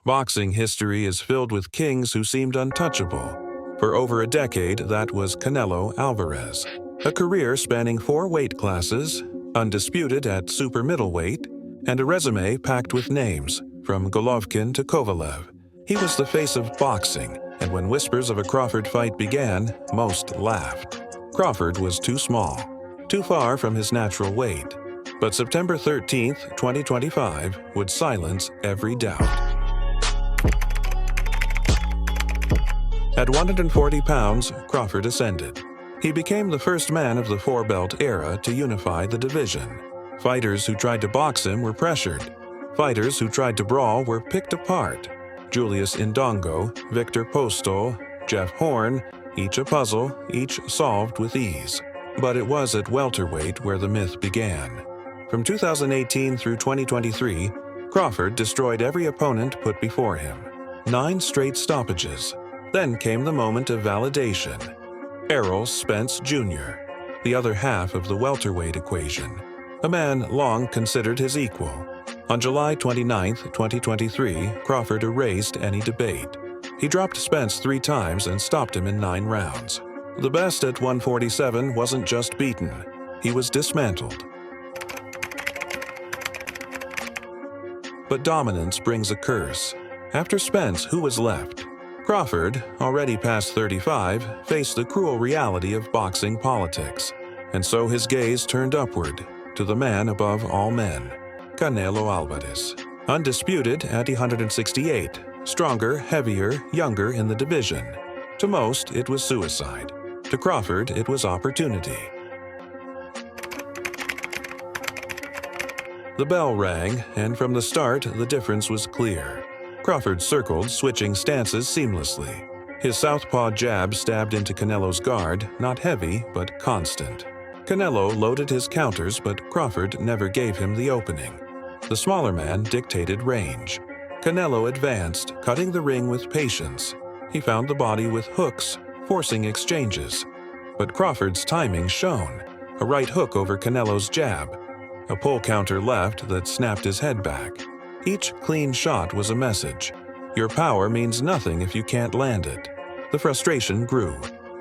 Boxing history is filled with kings who seemed untouchable. For over a decade, that was Canelo Álvarez. A career spanning 4 weight classes, undisputed at super middleweight, and a resume packed with names, from Golovkin to Kovalev. He was the face of boxing, and when whispers of a Crawford fight began, most laughed. Crawford was too small, too far from his natural weight. But September 13, 2025, would silence every doubt. At 140 pounds, Crawford ascended. He became the first man of the four-belt era to unify the division. Fighters who tried to box him were pressured. Fighters who tried to brawl were picked apart. Julius Indongo, Victor Postol, Jeff Horn, each a puzzle, each solved with ease. But it was at welterweight where the myth began. From 2018 through 2023, Crawford destroyed every opponent put before him. 9 straight stoppages. Then came the moment of validation. Errol Spence Jr., the other half of the welterweight equation, a man long considered his equal. On July 29, 2023, Crawford erased any debate. He dropped Spence 3 times and stopped him in 9 rounds. The best at 147 wasn't just beaten, he was dismantled. But dominance brings a curse. After Spence, who was left? Crawford, already past 35, faced the cruel reality of boxing politics. And so his gaze turned upward, to the man above all men, Canelo Álvarez. Undisputed at 168, stronger, heavier, younger in the division. To most, it was suicide. To Crawford, it was opportunity. The bell rang, and from the start, the difference was clear. Crawford circled, switching stances seamlessly. His southpaw jab stabbed into Canelo's guard, not heavy, but constant. Canelo loaded his counters, but Crawford never gave him the opening. The smaller man dictated range. Canelo advanced, cutting the ring with patience. He found the body with hooks, forcing exchanges. But Crawford's timing shone. A right hook over Canelo's jab. A pull counter left that snapped his head back. Each clean shot was a message. Your power means nothing if you can't land it. The frustration grew.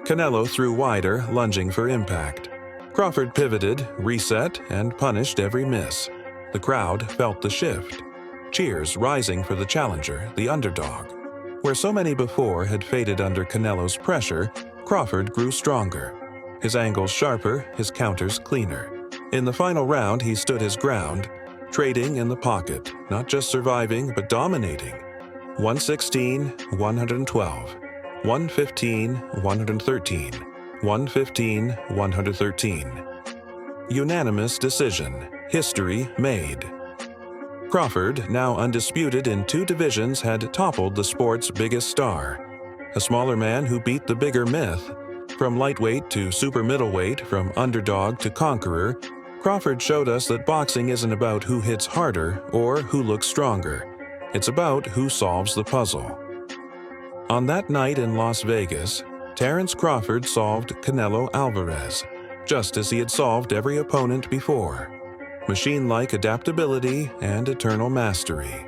Canelo threw wider, lunging for impact. Crawford pivoted, reset, and punished every miss. The crowd felt the shift. Cheers rising for the challenger, the underdog. Where so many before had faded under Canelo's pressure, Crawford grew stronger. His angles sharper, his counters cleaner. In the final round, he stood his ground, trading in the pocket, not just surviving, but dominating. 116, 112. 115, 113. 115, 113. Unanimous decision. History made. Crawford, now undisputed in 2 divisions, had toppled the sport's biggest star. A smaller man who beat the bigger myth. From lightweight to super middleweight, from underdog to conqueror, Crawford showed us that boxing isn't about who hits harder or who looks stronger. It's about who solves the puzzle. On that night in Las Vegas, Terence Crawford solved Canelo Álvarez, just as he had solved every opponent before. Machine-like adaptability and eternal mastery.